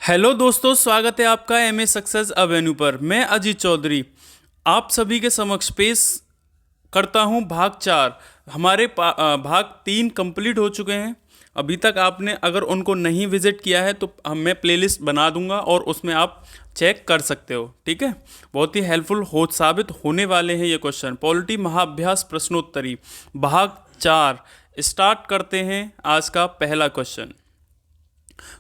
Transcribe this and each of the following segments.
Hello दोस्तों, स्वागत है आपका एमए सक्सेस अवेन्यू पर। मैं अजीत चौधरी आप सभी के समक्ष पेश करता हूं भाग 4। हमारे भाग 3 कंप्लीट हो चुके हैं। अभी तक आपने अगर उनको नहीं विजिट किया है तो मैं प्लेलिस्ट बना दूंगा और उसमें आप चेक कर सकते हो। ठीक है, बहुत ही हेल्पफुल साबित होने वाले हैं ये क्वेश्चन। पॉलिटी महाअभ्यास प्रश्नोत्तरी भाग 4 स्टार्ट करते हैं। आज का पहला क्वेश्चन,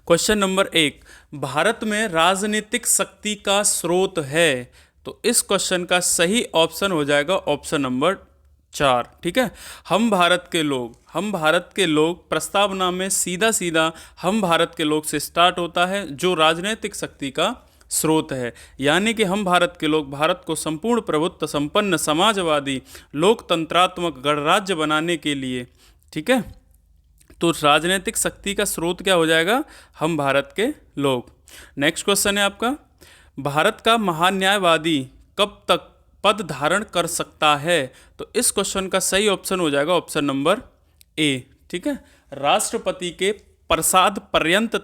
क्वेश्चन नंबर 1, भारत में राजनीतिक शक्ति का स्रोत है। तो इस क्वेश्चन का सही ऑप्शन हो जाएगा ऑप्शन नंबर 4। ठीक है, हम भारत के लोग प्रस्तावना में सीधा सीधा हम भारत के लोग से स्टार्ट होता है, जो राजनीतिक शक्ति का स्रोत है। यानी कि हम भारत के लोग भारत को संपूर्ण प्रभुत्व संपन्न समाजवादी लोकतंत्रात्मक गणराज्य बनाने के लिए, ठीक है, तो राजनीतिक शक्ति का स्रोत क्या हो जाएगा? हम भारत के लोग। नेक्स्ट क्वेश्चन है आपका, भारत का महान्यायवादी कब तक पद धारण कर सकता है? तो इस क्वेश्चन का सही ऑप्शन हो जाएगा ऑप्शन नंबर ए। ठीक है, राष्ट्रपति के प्रसाद पर्यंत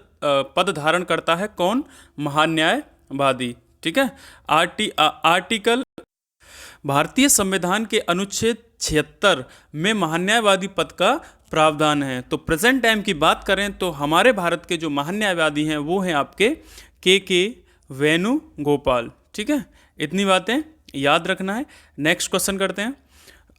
पद धारण करता है कौन? महान्यायवादी। ठीक है, आर्टिकल भारतीय संविधान के अनुच्छेद 76 में महान्यायवादी पद का प्रावधान है। तो प्रेजेंट टाइम की बात करें तो हमारे भारत के जो महान्यायवादी हैं वो हैं आपके के वेणुगोपाल। ठीक है, इतनी बातें याद रखना है। नेक्स्ट क्वेश्चन करते हैं।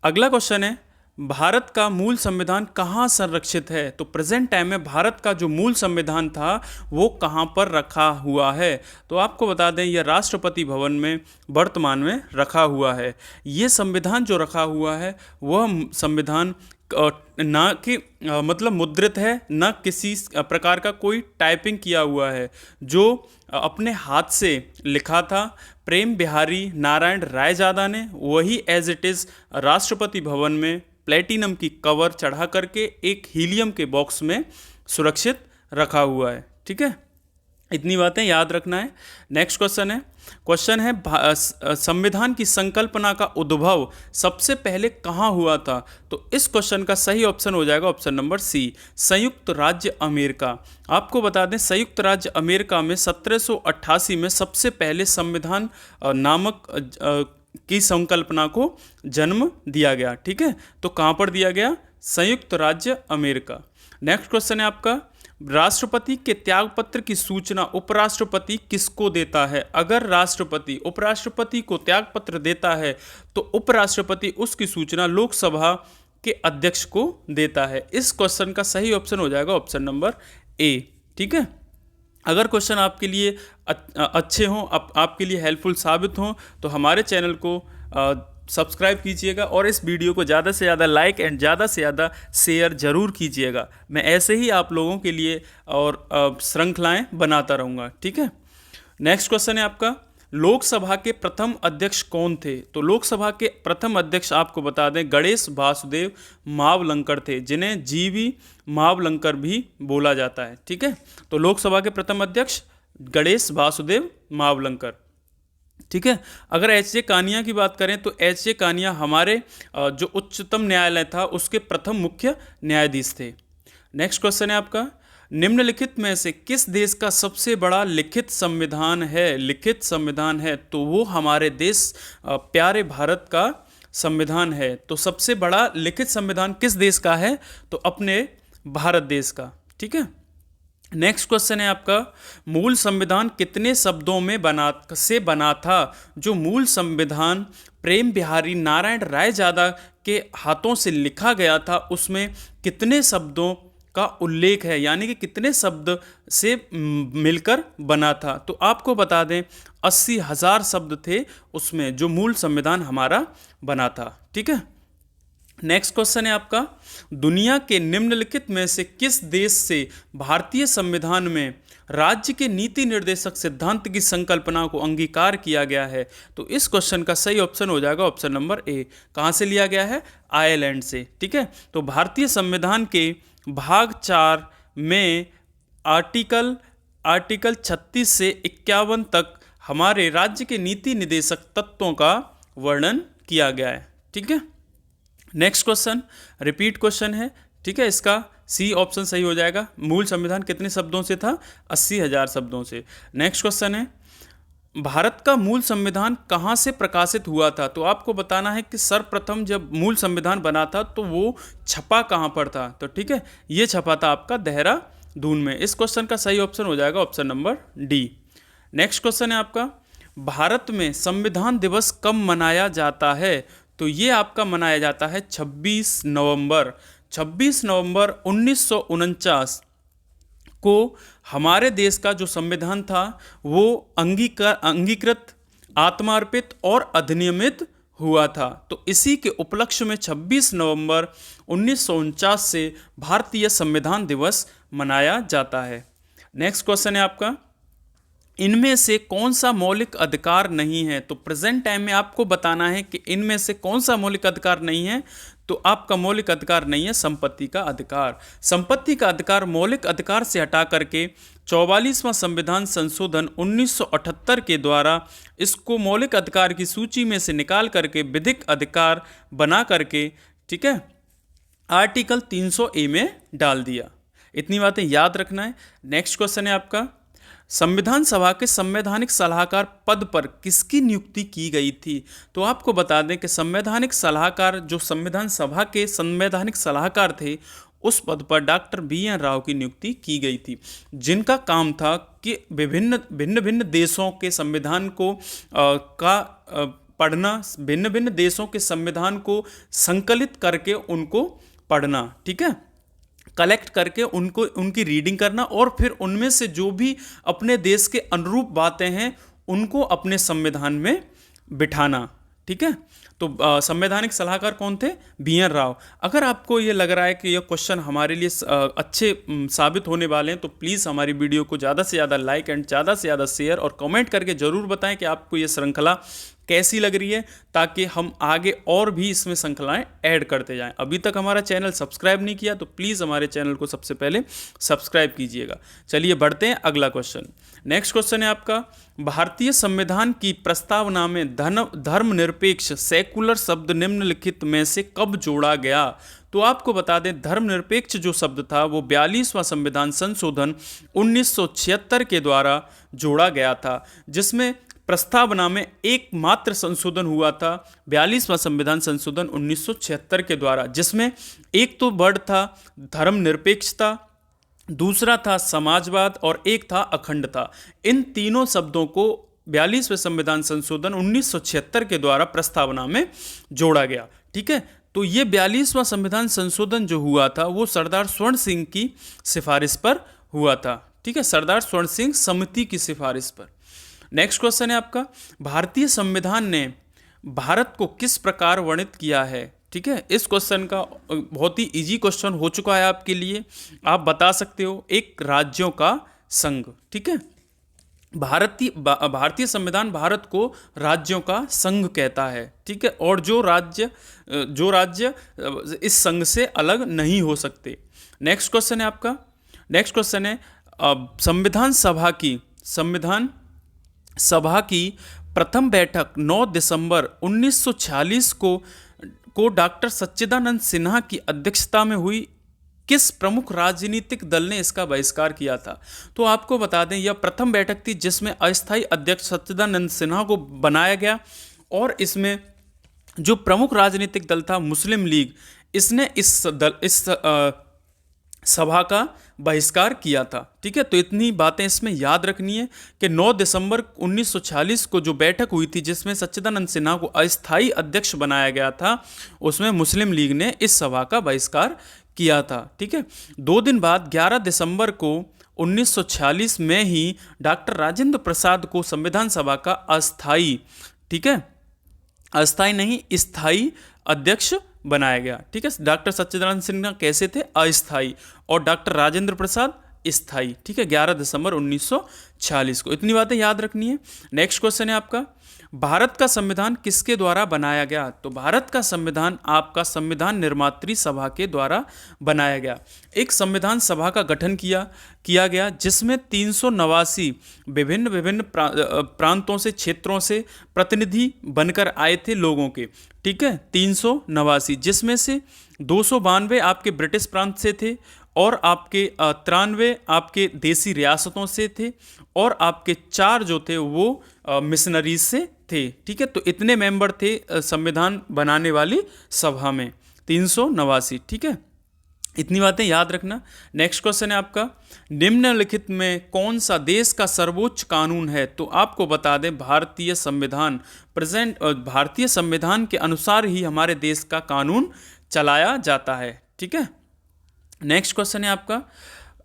अगला क्वेश्चन है, भारत का मूल संविधान कहाँ संरक्षित है? तो प्रेजेंट टाइम में भारत का जो मूल संविधान था वो कहाँ पर रखा हुआ है? तो आपको बता दें, यह राष्ट्रपति भवन में वर्तमान में रखा हुआ है। ये संविधान जो रखा हुआ है वह संविधान ना कि मतलब मुद्रित है, ना किसी प्रकार का कोई टाइपिंग किया हुआ है, जो अपने हाथ से लिखा था प्रेम बिहारी नारायण रायजादा ने, वही as it is Rashtrapati Bhavan में प्लेटिनम की कवर चढ़ा करके एक हीलियम के बॉक्स में सुरक्षित रखा हुआ है। ठीक है, इतनी बातें याद रखना है। नेक्स्ट क्वेश्चन है संविधान की संकल्पना का उद्भव सबसे पहले कहाँ हुआ था? तो इस क्वेश्चन का सही ऑप्शन हो जाएगा ऑप्शन नंबर सी, संयुक्त राज्य अमेरिका। आपको बता दें, संयुक्त राज्य अमेरिका में 1788 में सबसे पहले संविधान नामक की संकल्पना को जन्म दिया गया। ठीक है, तो कहाँ पर दिया गया? संयुक्त राज्य अमेरिका। नेक्स्ट क्वेश्चन है आपका, राष्ट्रपति के त्यागपत्र की सूचना उपराष्ट्रपति किसको देता है? अगर राष्ट्रपति उपराष्ट्रपति को त्यागपत्र देता है तो उपराष्ट्रपति उसकी सूचना लोकसभा के अध्यक्ष को देता है। इस क्वेश्चन का सही ऑप्शन हो जाएगा ऑप्शन नंबर ए। ठीक है, अगर क्वेश्चन आपके लिए अच्छे हों, आपके लिए हेल्पफुल साबित हों, तो हमारे चैनल को सब्सक्राइब कीजिएगा और इस वीडियो को ज़्यादा से ज़्यादा लाइक एंड ज़्यादा से ज़्यादा शेयर जरूर कीजिएगा। मैं ऐसे ही आप लोगों के लिए और श्रृंखलाएं बनाता रहूँगा। ठीक है, नेक्स्ट क्वेश्चन है आपका, लोकसभा के प्रथम अध्यक्ष कौन थे? तो लोकसभा के प्रथम अध्यक्ष आपको बता दें गणेश वासुदेव मावलंकर थे, जिन्हें जीवी मावलंकर भी बोला जाता है। ठीक है, तो लोकसभा के प्रथम अध्यक्ष गणेश वासुदेव मावलंकर। ठीक है, अगर एच जे कानिया की बात करें तो एच जे कानिया हमारे जो उच्चतम न्यायालय था उसके प्रथम मुख्य न्यायाधीश थे। नेक्स्ट क्वेश्चन है आपका, निम्नलिखित में से किस देश का सबसे बड़ा लिखित संविधान है? लिखित संविधान है तो वो हमारे देश प्यारे भारत का संविधान है। तो सबसे बड़ा लिखित संविधान किस देश का है? तो अपने भारत देश का। ठीक है, नेक्स्ट क्वेश्चन है आपका, मूल संविधान कितने शब्दों में बना था? जो मूल संविधान प्रेम बिहारी नारायण रायजादा के हाथों से लिखा गया था उसमें कितने शब्दों का उल्लेख है, यानी कि कितने शब्द से मिलकर बना था? तो आपको बता दें 80,000 शब्द थे उसमें, जो मूल संविधान हमारा बना था। ठीक है, नेक्स्ट क्वेश्चन है आपका, दुनिया के निम्नलिखित में से किस देश से भारतीय संविधान में राज्य के नीति निर्देशक सिद्धांत की संकल्पना को अंगीकार किया गया है? तो इस क्वेश्चन का सही ऑप्शन हो जाएगा ऑप्शन नंबर ए। कहाँ से लिया गया है? आयरलैंड से। ठीक है, तो भारतीय संविधान के भाग 4 में आर्टिकल 36 से 51 तक हमारे राज्य के नीति निर्देशक तत्वों का वर्णन किया गया है। ठीक है, नेक्स्ट क्वेश्चन रिपीट क्वेश्चन है। ठीक है, इसका सी ऑप्शन सही हो जाएगा। मूल संविधान कितने शब्दों से था? 80,000 शब्दों से। नेक्स्ट क्वेश्चन है, भारत का मूल संविधान कहाँ से प्रकाशित हुआ था? तो आपको बताना है कि सर्वप्रथम जब मूल संविधान बना था तो वो छपा कहाँ पर था? तो ठीक है, ये छपा था आपका देहरादून में। इस क्वेश्चन का सही ऑप्शन हो जाएगा option number D. Next question है आपका, भारत में संविधान दिवस कब मनाया जाता है? तो ये आपका मनाया जाता है 26 नवंबर। 26 नवंबर 1949 को हमारे देश का जो संविधान था वो अंगीकृत, आत्मार्पित और अधिनियमित हुआ था। तो इसी के उपलक्ष्य में 26 नवंबर 1949 से भारतीय संविधान दिवस मनाया जाता है। नेक्स्ट क्वेश्चन है आपका, इनमें से कौन सा मौलिक अधिकार नहीं है? तो प्रेजेंट टाइम में आपको बताना है कि इनमें से कौन सा मौलिक अधिकार नहीं है। तो आपका मौलिक अधिकार नहीं है संपत्ति का अधिकार। संपत्ति का अधिकार मौलिक अधिकार से हटा करके 44वां संविधान संशोधन 1978 के द्वारा इसको मौलिक अधिकार की सूची में से निकाल करके विधिक अधिकार बना करके, ठीक है, आर्टिकल 300A में डाल दिया। इतनी बातें याद रखना है। नेक्स्ट क्वेश्चन है आपका, संविधान सभा के संवैधानिक सलाहकार पद पर किसकी नियुक्ति की गई थी? तो आपको बता दें कि संवैधानिक सलाहकार, जो संविधान सभा के संवैधानिक सलाहकार थे, उस पद पर डॉक्टर BN राव की नियुक्ति की गई थी, जिनका काम था कि भिन्न भिन्न देशों के संविधान को पढ़ना, भिन्न भिन्न देशों के संविधान को संकलित करके उनको पढ़ना, ठीक है, कलेक्ट करके उनको उनकी रीडिंग करना और फिर उनमें से जो भी अपने देश के अनुरूप बातें हैं उनको अपने संविधान में बिठाना, ठीक है। तो संवैधानिक सलाहकार कौन थे? BN राव। अगर आपको ये लग रहा है कि ये क्वेश्चन हमारे लिए अच्छे साबित होने वाले हैं तो प्लीज़ हमारी वीडियो को ज़्यादा से ज़्यादा लाइक एंड ज़्यादा से ज़्यादा शेयर और कमेंट करके ज़रूर बताएं कि आपको ये श्रृंखला कैसी लग रही है, ताकि हम आगे और भी इसमें श्रृंखलाएं ऐड करते जाएं। अभी तक हमारा चैनल सब्सक्राइब नहीं किया तो प्लीज़ हमारे चैनल को सबसे पहले सब्सक्राइब कीजिएगा। चलिए बढ़ते हैं अगला क्वेश्चन। नेक्स्ट क्वेश्चन है आपका, भारतीय संविधान की प्रस्तावना में धर्मनिरपेक्ष सेकुलर शब्द निम्नलिखित में से कब जोड़ा गया? तो आपको बता दें, धर्मनिरपेक्ष जो शब्द था वो 42वां संविधान संशोधन 1976 के द्वारा जोड़ा गया था, जिसमें प्रस्तावना में एकमात्र संशोधन हुआ था 42वां संविधान संशोधन 1976 के द्वारा, जिसमें एक तो वर्ड था धर्मनिरपेक्षता, दूसरा था समाजवाद और एक था अखंडता। इन तीनों शब्दों को 42वें संविधान संशोधन 1976 के द्वारा प्रस्तावना में जोड़ा गया, ठीक है। तो ये 42वां संविधान संशोधन जो हुआ था वो सरदार स्वर्ण सिंह की सिफारिश पर हुआ था, ठीक है, सरदार स्वर्ण सिंह समिति की सिफारिश पर। नेक्स्ट क्वेश्चन है आपका, भारतीय संविधान ने भारत को किस प्रकार वर्णित किया है? ठीक है, इस क्वेश्चन का बहुत ही इजी क्वेश्चन हो चुका है आपके लिए। आप बता सकते हो एक राज्यों का संघ, ठीक है। भारतीय संविधान भारत को राज्यों का संघ कहता है, ठीक है, और जो राज्य इस संघ से अलग नहीं हो सकते। नेक्स्ट क्वेश्चन है आपका, नेक्स्ट क्वेश्चन है संविधान सभा की प्रथम बैठक 9 दिसंबर 1946 को डॉक्टर सच्चिदानंद सिन्हा की अध्यक्षता में हुई। किस प्रमुख राजनीतिक दल ने इसका बहिष्कार किया था? तो आपको बता दें यह प्रथम बैठक थी जिसमें अस्थायी अध्यक्ष सच्चिदानंद सिन्हा को बनाया गया और इसमें जो प्रमुख राजनीतिक दल था मुस्लिम लीग, इसने इस सभा का बहिष्कार किया था, ठीक है। तो इतनी बातें इसमें याद रखनी है कि 9 दिसंबर 1946 को जो बैठक हुई थी जिसमें सच्चिदानंद सिन्हा को अस्थायी अध्यक्ष बनाया गया था, उसमें मुस्लिम लीग ने इस सभा का बहिष्कार किया था, ठीक है। 2 दिन बाद 11 दिसंबर को 1946 में ही डॉक्टर राजेंद्र प्रसाद को संविधान सभा का अस्थायी, ठीक है, अस्थायी नहीं स्थायी अध्यक्ष बनाया गया, ठीक है। डॉक्टर सच्चिदानंद सिन्हा कैसे थे? अस्थायी, और डॉक्टर राजेंद्र प्रसाद स्थायी, ठीक है, 11 दिसंबर 1946 को। इतनी बातें याद रखनी है। नेक्स्ट क्वेश्चन है आपका, भारत का संविधान किसके द्वारा बनाया गया? तो भारत का संविधान आपका संविधान निर्मात्री सभा के द्वारा बनाया गया। एक संविधान सभा का गठन किया गया जिसमें 389 विभिन्न प्रांतों से, क्षेत्रों से प्रतिनिधि बनकर आए थे लोगों के, ठीक है, 389, जिसमें से 292 आपके ब्रिटिश प्रांत से थे और आपके 93 आपके देसी रियासतों से थे, और आपके 4 जो थे वो मिशनरीज से थे। ठीक है, तो इतने मेंबर थे संविधान बनाने वाली सभा में, 389। ठीक है, इतनी बातें याद रखना। नेक्स्ट क्वेश्चन है आपका, निम्नलिखित में कौन सा देश का सर्वोच्च कानून है? तो आपको बता दें भारतीय संविधान। भारतीय संविधान के अनुसार ही हमारे देश का कानून चलाया जाता है। ठीक है, नेक्स्ट क्वेश्चन है आपका,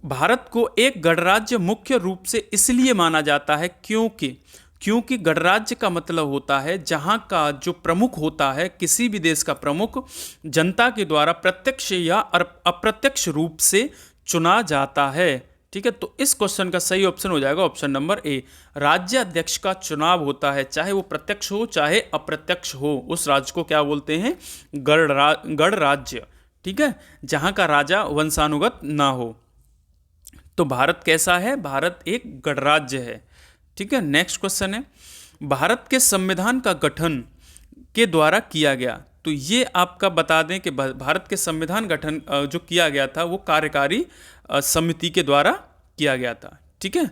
भारत को एक गणराज्य मुख्य रूप से इसलिए माना जाता है क्योंकि गणराज्य का मतलब होता है जहां का जो प्रमुख होता है, किसी भी देश का प्रमुख जनता के द्वारा प्रत्यक्ष या अप्रत्यक्ष रूप से चुना जाता है। ठीक है, तो इस क्वेश्चन का सही ऑप्शन हो जाएगा ऑप्शन नंबर ए। राज्याध्यक्ष का चुनाव होता है, चाहे वो प्रत्यक्ष हो चाहे अप्रत्यक्ष हो, उस राज्य को क्या बोलते हैं? गणराज्य। ठीक है, जहां का राजा वंशानुगत ना हो। तो भारत कैसा है? भारत एक गणराज्य है। ठीक है, नेक्स्ट क्वेश्चन है, भारत के संविधान का गठन के द्वारा किया गया। तो ये आपका बता दें कि भारत के संविधान गठन जो किया गया था वो कार्यकारी समिति के द्वारा किया गया था। ठीक है,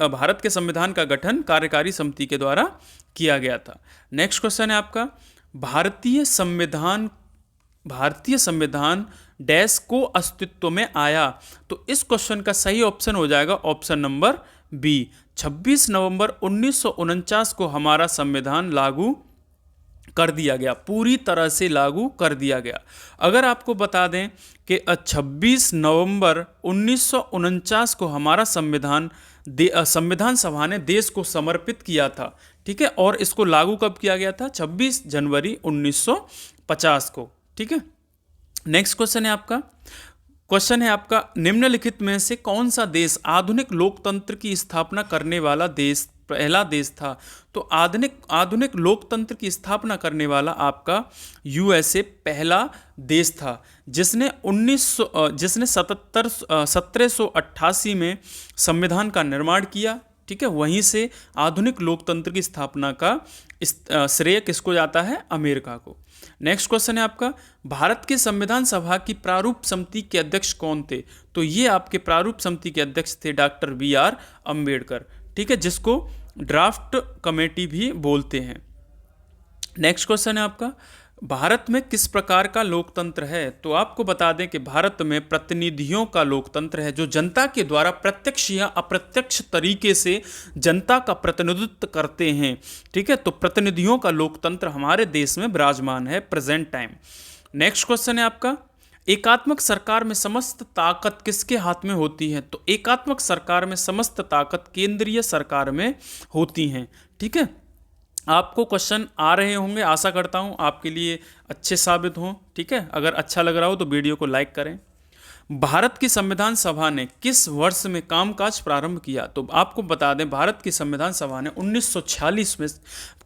भारत के संविधान का गठन कार्यकारी समिति के द्वारा किया गया था। नेक्स्ट क्वेश्चन है आपका, भारतीय संविधान डैश को अस्तित्व में आया। तो इस क्वेश्चन का सही ऑप्शन हो जाएगा ऑप्शन नंबर बी। 26 नवंबर 1949 को हमारा संविधान लागू कर दिया गया, पूरी तरह से लागू कर दिया गया। अगर आपको बता दें कि 26 नवंबर 1949 को हमारा संविधान सभा ने देश को समर्पित किया था। ठीक है, और इसको लागू कब किया गया था? 26 जनवरी 1950 को। ठीक है, नेक्स्ट क्वेश्चन है आपका, निम्नलिखित में से कौन सा देश आधुनिक लोकतंत्र की स्थापना करने वाला पहला देश था? तो आधुनिक लोकतंत्र की स्थापना करने वाला आपका यूएसए पहला देश था, जिसने 1788 में संविधान का निर्माण किया। ठीक है, वहीं से आधुनिक लोकतंत्र की स्थापना का श्रेय किसको जाता है? अमेरिका को। नेक्स्ट क्वेश्चन है आपका, भारत के संविधान सभा की प्रारूप समिति के अध्यक्ष कौन थे? तो ये आपके प्रारूप समिति के अध्यक्ष थे डॉक्टर BR अम्बेडकर। ठीक है, जिसको ड्राफ्ट कमेटी भी बोलते हैं। नेक्स्ट क्वेश्चन है आपका, भारत में किस प्रकार का लोकतंत्र है? तो आपको बता दें कि भारत में प्रतिनिधियों का लोकतंत्र है, जो जनता के द्वारा प्रत्यक्ष या अप्रत्यक्ष तरीके से जनता का प्रतिनिधित्व करते हैं। ठीक है, तो प्रतिनिधियों का लोकतंत्र हमारे देश में विराजमान है प्रेजेंट टाइम। नेक्स्ट क्वेश्चन है आपका, एकात्मक सरकार में समस्त ताकत किसके हाथ में होती है? तो एकात्मक सरकार में समस्त ताकत केंद्रीय सरकार में होती हैं। ठीक है, आपको क्वेश्चन आ रहे होंगे, आशा करता हूं आपके लिए अच्छे साबित हों। ठीक है, अगर अच्छा लग रहा हो तो वीडियो को लाइक करें। भारत की संविधान सभा ने किस वर्ष में कामकाज प्रारंभ किया? तो आपको बता दें, भारत की संविधान सभा ने 1946 में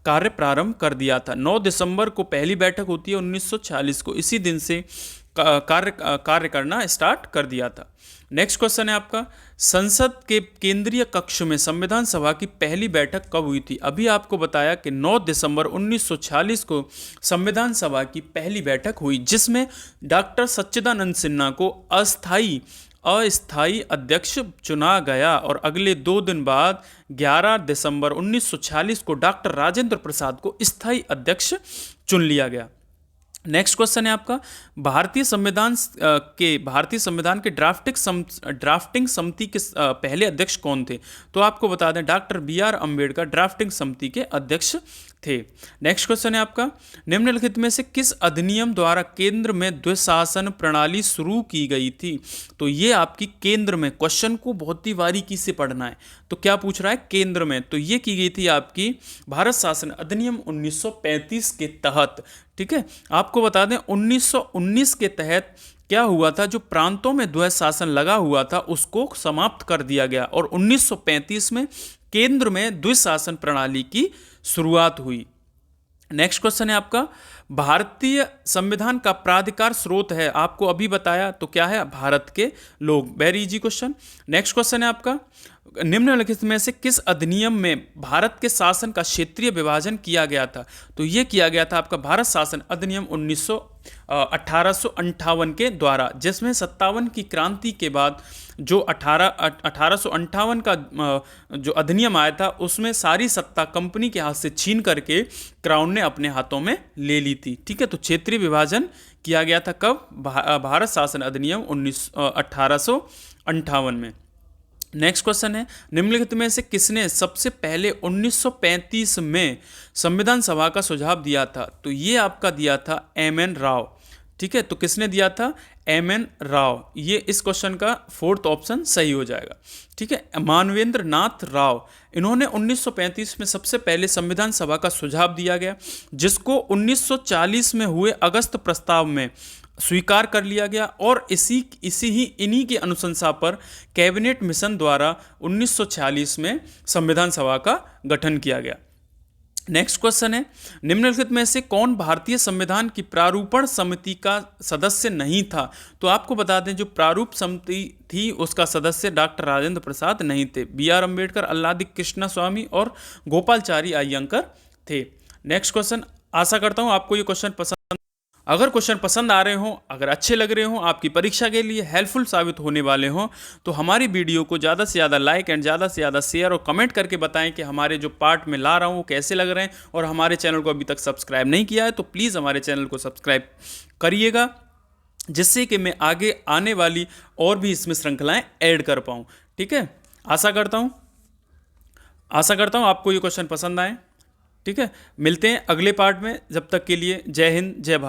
कार्य प्रारंभ कर दिया था। 9 दिसंबर को पहली बैठक होती है 1946 को, इसी दिन से कार्य करना स्टार्ट कर दिया था। नेक्स्ट क्वेश्चन है आपका, संसद के केंद्रीय कक्ष में संविधान सभा की पहली बैठक कब हुई थी? अभी आपको बताया कि 9 दिसंबर 1946 को संविधान सभा की पहली बैठक हुई, जिसमें डॉक्टर सच्चिदानंद सिन्हा को अस्थायी अध्यक्ष चुना गया, और अगले 2 दिन बाद 11 दिसंबर 1946 को डॉक्टर राजेंद्र प्रसाद को स्थायी अध्यक्ष चुन लिया गया। नेक्स्ट क्वेश्चन है आपका, भारतीय संविधान के ड्राफ्टिंग समिति के पहले अध्यक्ष कौन थे? तो आपको बता दें डॉक्टर BR अम्बेडकर ड्राफ्टिंग समिति के अध्यक्ष थे। नेक्स्ट क्वेश्चन है आपका, निम्नलिखित में से किस अधिनियम द्वारा केंद्र में द्विशासन प्रणाली शुरू की गई थी? तो ये आपकी केंद्र में, क्वेश्चन को बहुत ही बारीकी से पढ़ना है। तो क्या पूछ रहा है? केंद्र में। तो ये की गई थी आपकी भारत शासन अधिनियम 1935 के तहत। ठीक है, आपको बता दें 1919 के तहत क्या हुआ था, जो प्रांतों में द्वैध शासन लगा हुआ था उसको समाप्त कर दिया गया, और 1935 में केंद्र में द्विशासन प्रणाली की शुरुआत हुई। नेक्स्ट क्वेश्चन है आपका, भारतीय संविधान का प्राधिकार स्रोत है, आपको अभी बताया, तो क्या है? भारत के लोग। Very easy question. Next question है आपका, निम्नलिखित में से किस अधिनियम में भारत के शासन का क्षेत्रीय विभाजन किया गया था? तो ये किया गया था आपका भारत शासन अधिनियम 1858 के द्वारा, जिसमें 57 की क्रांति के बाद जो 1858 का जो अधिनियम आया था, उसमें सारी सत्ता कंपनी के हाथ से छीन करके क्राउन ने अपने हाथों में ले ली थी। ठीक है, तो क्षेत्रीय विभाजन किया गया था कब? भारत शासन अधिनियम 1858 में। नेक्स्ट क्वेश्चन है, निम्नलिखित में से किसने सबसे पहले 1935 में संविधान सभा का सुझाव दिया था? तो ये आपका दिया था एम.एन. राव। ठीक है, तो किसने दिया था? एम.एन. राव। ये इस क्वेश्चन का फोर्थ ऑप्शन सही हो जाएगा। ठीक है, मानवेंद्र नाथ राव, इन्होंने 1935 में सबसे पहले संविधान सभा का सुझाव दिया गया, जिसको 1940 में हुए अगस्त प्रस्ताव में स्वीकार कर लिया गया, और इन्हीं की अनुशंसा पर कैबिनेट मिशन द्वारा 1946 में संविधान सभा का गठन किया गया। नेक्स्ट क्वेश्चन है, निम्नलिखित में से कौन भारतीय संविधान की प्रारूपण समिति का सदस्य नहीं था? तो आपको बता दें, जो प्रारूप समिति थी उसका सदस्य डॉक्टर राजेंद्र प्रसाद नहीं थे, बी.आर. अम्बेडकर, अल्लादी कृष्णा स्वामी और गोपालचारी अय्यंकर थे। नेक्स्ट क्वेश्चन, आशा करता हूं आपको ये क्वेश्चन पसंद, अगर क्वेश्चन पसंद आ रहे हों, अगर अच्छे लग रहे हों, आपकी परीक्षा के लिए हेल्पफुल साबित होने वाले हों, तो हमारी वीडियो को ज़्यादा से ज़्यादा लाइक एंड ज़्यादा से ज़्यादा शेयर और कमेंट करके बताएं कि हमारे जो पार्ट में ला रहा हूं वो कैसे लग रहे हैं। और हमारे चैनल को अभी तक सब्सक्राइब नहीं किया है तो प्लीज़ हमारे चैनल को सब्सक्राइब करिएगा, जिससे कि मैं आगे आने वाली और भी इसमें श्रृंखलाएँ ऐड कर पाऊँ। ठीक है, आशा करता हूँ आपको ये क्वेश्चन पसंद आए। ठीक है, मिलते हैं अगले पार्ट में, जब तक के लिए जय हिंद, जय भारत।